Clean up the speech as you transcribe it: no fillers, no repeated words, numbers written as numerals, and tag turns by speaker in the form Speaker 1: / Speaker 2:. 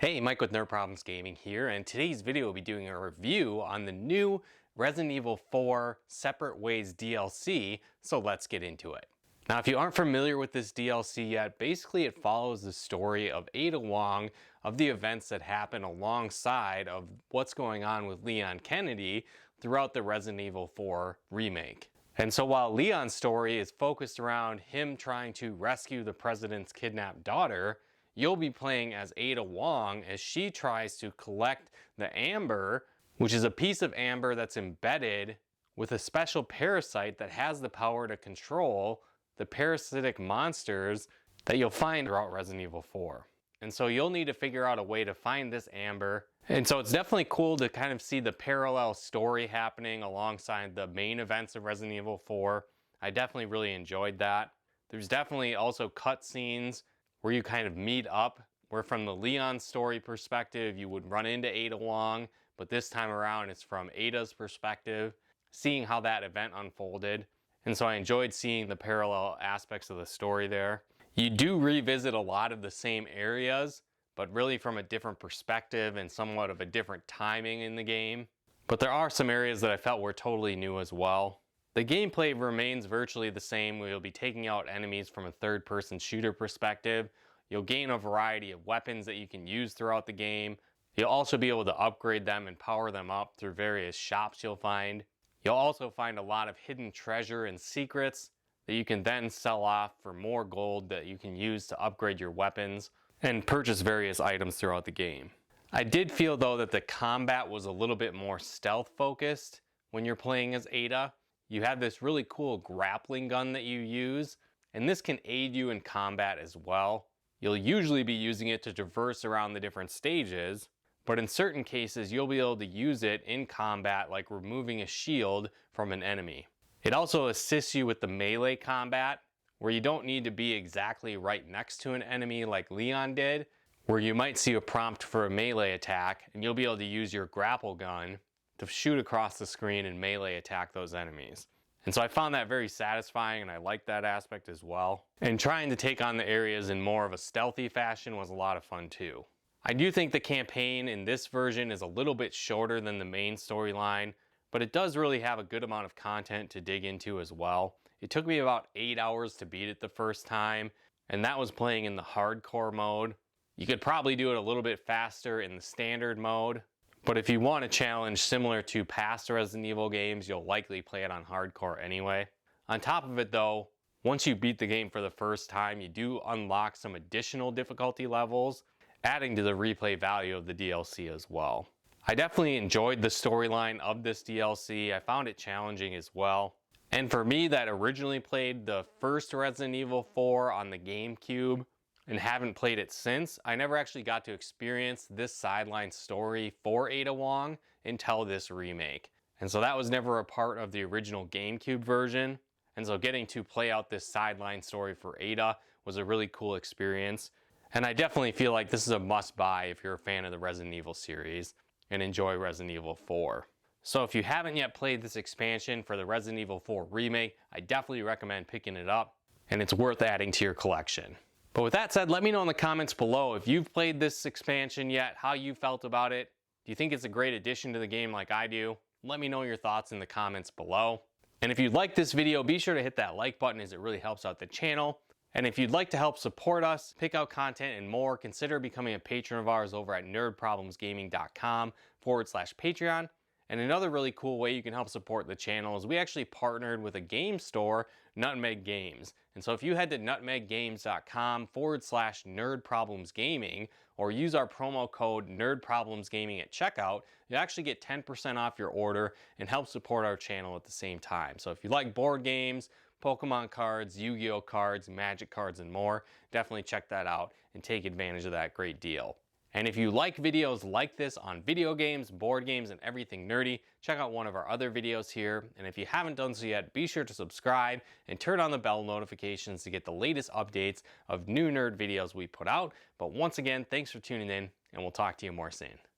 Speaker 1: Hey, Mike with Nerd Problems Gaming here, and today's video will be doing a review on the new Resident Evil 4 Separate Ways DLC, so let's get into it. Now, if you aren't familiar with this DLC yet, basically it follows the story of Ada Wong of the events that happen alongside of what's going on with Leon Kennedy throughout the Resident Evil 4 remake. And so while Leon's story is focused around him trying to rescue the president's kidnapped daughter, you'll be playing as Ada Wong as she tries to collect the amber, which is a piece of amber that's embedded with a special parasite that has the power to control the parasitic monsters that you'll find throughout Resident Evil 4. And so you'll need to figure out a way to find this amber. And so it's definitely cool to kind of see the parallel story happening alongside the main events of Resident Evil 4. I definitely really enjoyed that. There's definitely also cutscenes where you kind of meet up, where from the Leon story perspective, you would run into Ada Wong, but this time around it's from Ada's perspective, seeing how that event unfolded. And so I enjoyed seeing the parallel aspects of the story there. You do revisit a lot of the same areas, but really from a different perspective and somewhat of a different timing in the game. But there are some areas that I felt were totally new as well. The gameplay remains virtually the same, where you'll be taking out enemies from a third-person shooter perspective. You'll gain a variety of weapons that you can use throughout the game. You'll also be able to upgrade them and power them up through various shops you'll find. You'll also find a lot of hidden treasure and secrets that you can then sell off for more gold that you can use to upgrade your weapons and purchase various items throughout the game. I did feel though that the combat was a little bit more stealth focused when you're playing as Ada. You have this really cool grappling gun that you use, and this can aid you in combat as well. You'll usually be using it to traverse around the different stages, but in certain cases you'll be able to use it in combat, like removing a shield from an enemy. It also assists you with the melee combat, where you don't need to be exactly right next to an enemy like Leon did, where you might see a prompt for a melee attack, and you'll be able to use your grapple gun to shoot across the screen and melee attack those enemies. And so I found that very satisfying, and I liked that aspect as well. And trying to take on the areas in more of a stealthy fashion was a lot of fun too. I do think the campaign in this version is a little bit shorter than the main storyline, but it does really have a good amount of content to dig into as well. It took me about 8 hours to beat it the first time, and that was playing in the hardcore mode. You could probably do it a little bit faster in the standard mode, but if you want a challenge similar to past Resident Evil games, you'll likely play it on hardcore anyway. On top of it though, once you beat the game for the first time, you do unlock some additional difficulty levels, adding to the replay value of the DLC as well. I definitely enjoyed the storyline of this DLC. I found it challenging as well. And for me that originally played the first Resident Evil 4 on the GameCube, and haven't played it since, I never actually got to experience this sideline story for Ada Wong until this remake. And so that was never a part of the original GameCube version. And so getting to play out this sideline story for Ada was a really cool experience. And I definitely feel like this is a must-buy if you're a fan of the Resident Evil series and enjoy Resident Evil 4. So if you haven't yet played this expansion for the Resident Evil 4 remake, I definitely recommend picking it up, and it's worth adding to your collection. But with that said, let me know in the comments below if you've played this expansion yet, how you felt about it. Do you think it's a great addition to the game like I do? Let me know your thoughts in the comments below. And if you'd like this video, be sure to hit that like button as it really helps out the channel. And if you'd like to help support us, pick out content and more, consider becoming a patron of ours over at nerdproblemsgaming.com/Patreon. And another really cool way you can help support the channel is we actually partnered with a game store, Nutmeg Games. And so if you head to nutmeggames.com/nerdproblemsgaming or use our promo code nerdproblemsgaming at checkout, you actually get 10% off your order and help support our channel at the same time. So if you like board games, Pokemon cards, Yu-Gi-Oh cards, Magic cards, and more, definitely check that out and take advantage of that great deal. And if you like videos like this on video games, board games, and everything nerdy, check out one of our other videos here. And if you haven't done so yet, be sure to subscribe and turn on the bell notifications to get the latest updates of new nerd videos we put out. But once again, thanks for tuning in, and we'll talk to you more soon.